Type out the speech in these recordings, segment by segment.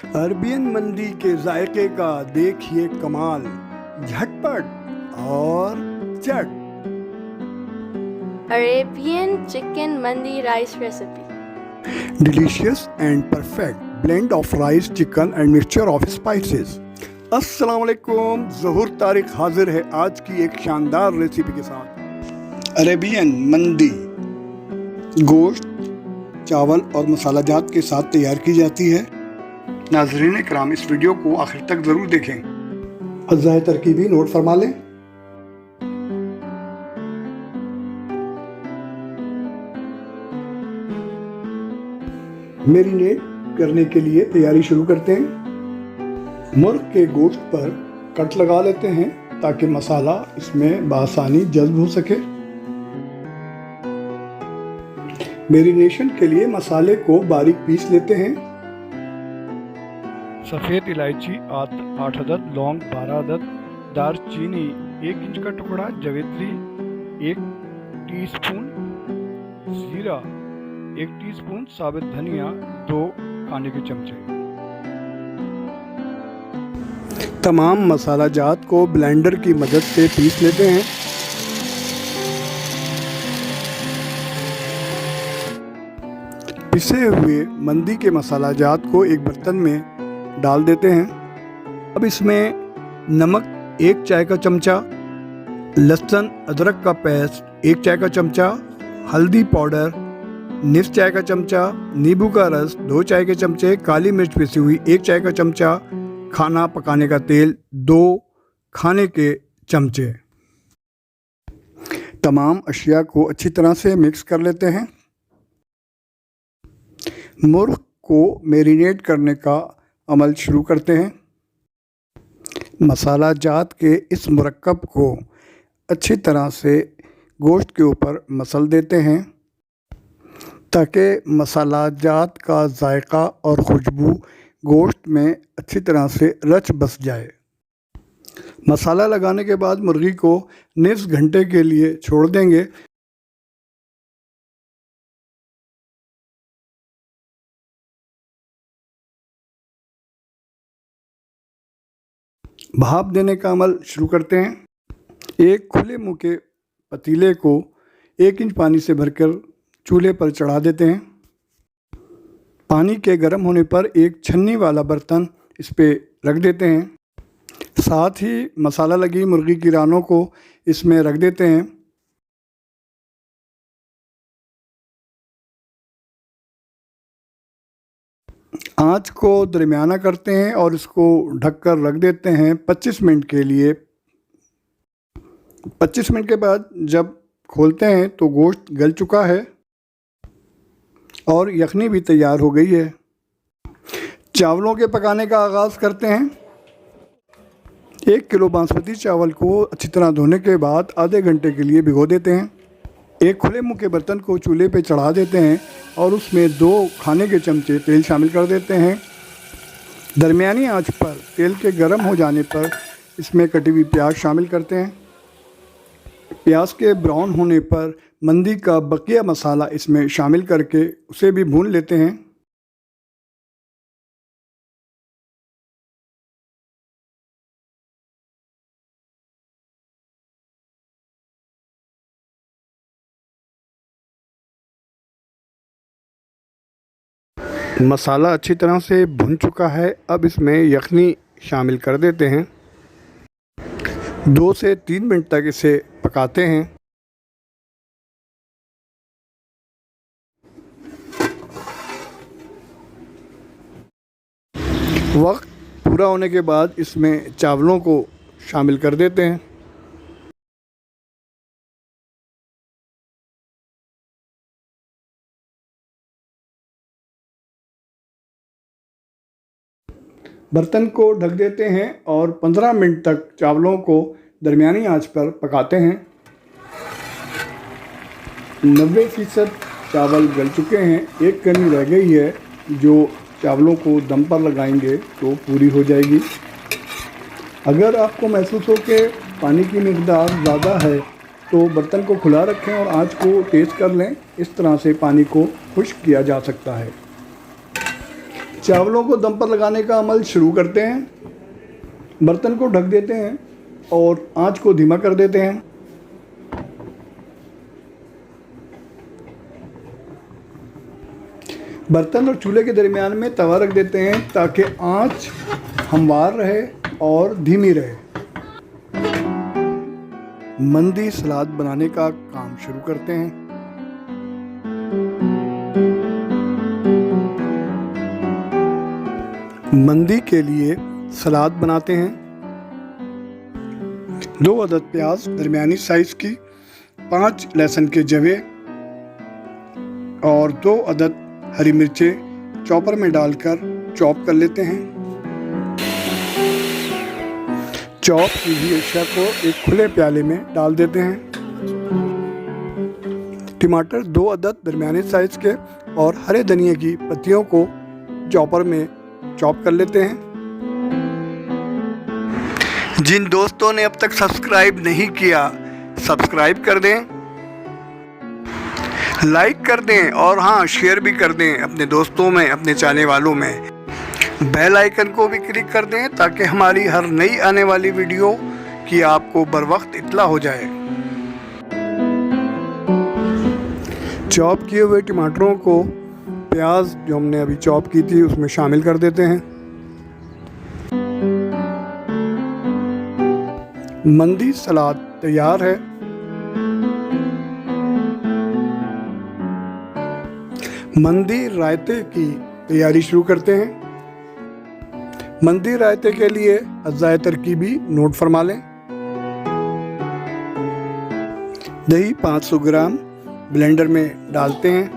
Arabian मंदी के जायके का देखिए कमाल, झटपट और चट। Arabian chicken mandi rice recipe. Delicious and perfect blend of rice, chicken and mixture of spices. अस्सलाम वालेकुम, ज़हूर तारिक हाजिर है आज की एक शानदार रेसिपी के साथ। अरेबियन मंदी गोश्त, चावल और मसाला जात के साथ तैयार की जाती है। नाज़रीन कराम, इस वीडियो को आखिर तक ज़रूर देखें। अज़ाए तरकीबी नोट फरमा लें। मैरिनेट करने के लिए तैयारी शुरू करते हैं। मुर्ग के गोश्त पर कट लगा लेते हैं ताकि मसाला इसमें बआसानी जज्ब हो सके। मैरिनेशन के लिए मसाले को बारीक पीस लेते हैं। सफ़ेद इलायची 8 अदद, लौंग 12 अदद, दारचीनी 1 इंच का टुकड़ा, जवित्री 1 टीस्पून, जीरा 1 टीस्पून, साबुत धनिया 2 खाने के चमचे। तमाम मसाला जात को ब्लेंडर की मदद से पीस लेते हैं। पिसे हुए मंदी के मसाला जात को एक बर्तन में डाल देते हैं। अब इसमें नमक 1 चाय का चमचा, लहसुन अदरक का पेस्ट 1 चाय का चमचा, हल्दी पाउडर निस चाय का चमचा, नींबू का रस 2 चाय के चमचे, काली मिर्च पिसी हुई 1 चाय का चमचा, खाना पकाने का तेल 2 खाने के चमचे। तमाम अशिया को अच्छी तरह से मिक्स कर लेते हैं। मुर्ग को मैरिनेट करने का अमल शुरू करते हैं। मसाला जात के इस मुरक्कब को अच्छी तरह से गोश्त के ऊपर मसल देते हैं ताकि मसाला जात का जायका और खुशबू गोश्त में अच्छी तरह से रच बस जाए। मसाला लगाने के बाद मुर्गी को निस घंटे के लिए छोड़ देंगे। भाप देने का अमल शुरू करते हैं। एक खुले मुंह के पतीले को 1 इंच पानी से भरकर चूल्हे पर चढ़ा देते हैं। पानी के गर्म होने पर एक छन्नी वाला बर्तन इस पे रख देते हैं। साथ ही मसाला लगी मुर्गी की रानों को इसमें रख देते हैं। आँच को दरमियाना करते हैं और इसको ढककर रख देते हैं 25 मिनट के लिए। 25 मिनट के बाद जब खोलते हैं तो गोश्त गल चुका है और यखनी भी तैयार हो गई है। चावलों के पकाने का आगाज़ करते हैं। 1 किलो बासमती चावल को अच्छी तरह धोने के बाद आधे घंटे के लिए भिगो देते हैं। एक खुले मुंह के बर्तन को चूल्हे पे चढ़ा देते हैं और उसमें 2 खाने के चमचे तेल शामिल कर देते हैं। दरमियानी आंच पर तेल के गर्म हो जाने पर इसमें कटी हुई प्याज शामिल करते हैं। प्याज के ब्राउन होने पर मंदी का बकिया मसाला इसमें शामिल करके उसे भी भून लेते हैं। मसाला अच्छी तरह से भुन चुका है। अब इसमें यखनी शामिल कर देते हैं। 2 से 3 मिनट तक इसे पकाते हैं। वक्त पूरा होने के बाद इसमें चावलों को शामिल कर देते हैं। बर्तन को ढक देते हैं और 15 मिनट तक चावलों को दरमियानी आंच पर पकाते हैं। 90% चावल गल चुके हैं। एक कनी रह गई है जो चावलों को दम पर लगाएंगे तो पूरी हो जाएगी। अगर आपको महसूस हो कि पानी की मिकदार ज़्यादा है तो बर्तन को खुला रखें और आंच को तेज़ कर लें। इस तरह से पानी को खुश्क किया जा सकता है। चावलों को दम पर लगाने का अमल शुरू करते हैं। बर्तन को ढक देते हैं और आंच को धीमा कर देते हैं। बर्तन और चूल्हे के दरमियान में तवा रख देते हैं ताकि आंच हमवार रहे और धीमी रहे। मंदी सलाद बनाने का काम शुरू करते हैं। मंदी के लिए सलाद बनाते हैं। 2 अदद प्याज दरमियानी साइज की, 5 लहसुन के जवे और 2 अदद हरी मिर्चें चॉपर में डालकर चॉप कर लेते हैं। चॉप की हुई अशिया को एक खुले प्याले में डाल देते हैं। टमाटर 2 अदद दरमियाने साइज के और हरे धनिए की पत्तियों को चॉपर में चॉप कर लेते हैं। जिन दोस्तों ने अब तक सब्सक्राइब नहीं किया, सब्सक्राइब कर दें, लाइक कर दें और हाँ, शेयर भी कर दें अपने दोस्तों में, अपने चाहने वालों में। बेल आइकन को भी क्लिक कर दें ताकि हमारी हर नई आने वाली वीडियो की आपको बर वक्त इत्तला हो जाए। चॉप किए हुए टमाटरों को प्याज जो हमने अभी चॉप की थी उसमें शामिल कर देते हैं। मंदी सलाद तैयार है। मंदी रायते की तैयारी शुरू करते हैं। मंदी रायते के लिए अज़ाए तरकीबी नोट फरमा लें। दही 500 ग्राम ब्लेंडर में डालते हैं।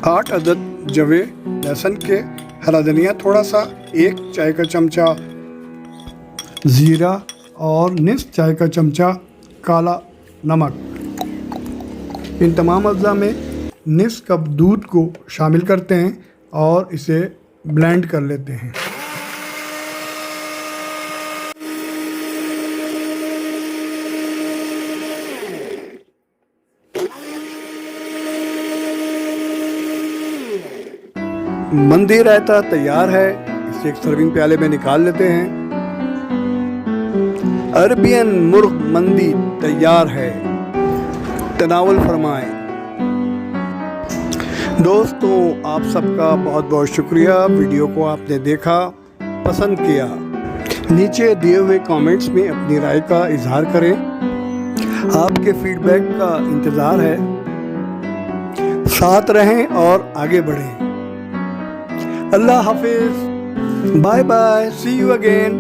आठ अदद जवे लहसुन के, हरा धनिया थोड़ा सा, 1 चाय का चमचा ज़ीरा और निस्फ चाय का चमचा काला नमक। इन तमाम अज़्ज़ा में निस्फ कप दूध को शामिल करते हैं और इसे ब्लेंड कर लेते हैं। मंदी रायता तैयार है। इसे एक सर्विंग प्याले में निकाल लेते हैं। अरबियन मुर्ग मंदी तैयार है। तनावुल फरमाएं। दोस्तों, आप सबका बहुत बहुत शुक्रिया। वीडियो को आपने देखा, पसंद किया। नीचे दिए हुए कमेंट्स में अपनी राय का इजहार करें। आपके फीडबैक का इंतज़ार है। साथ रहें और आगे बढ़ें। अल्लाह हाफिज़। Bye bye. See you again.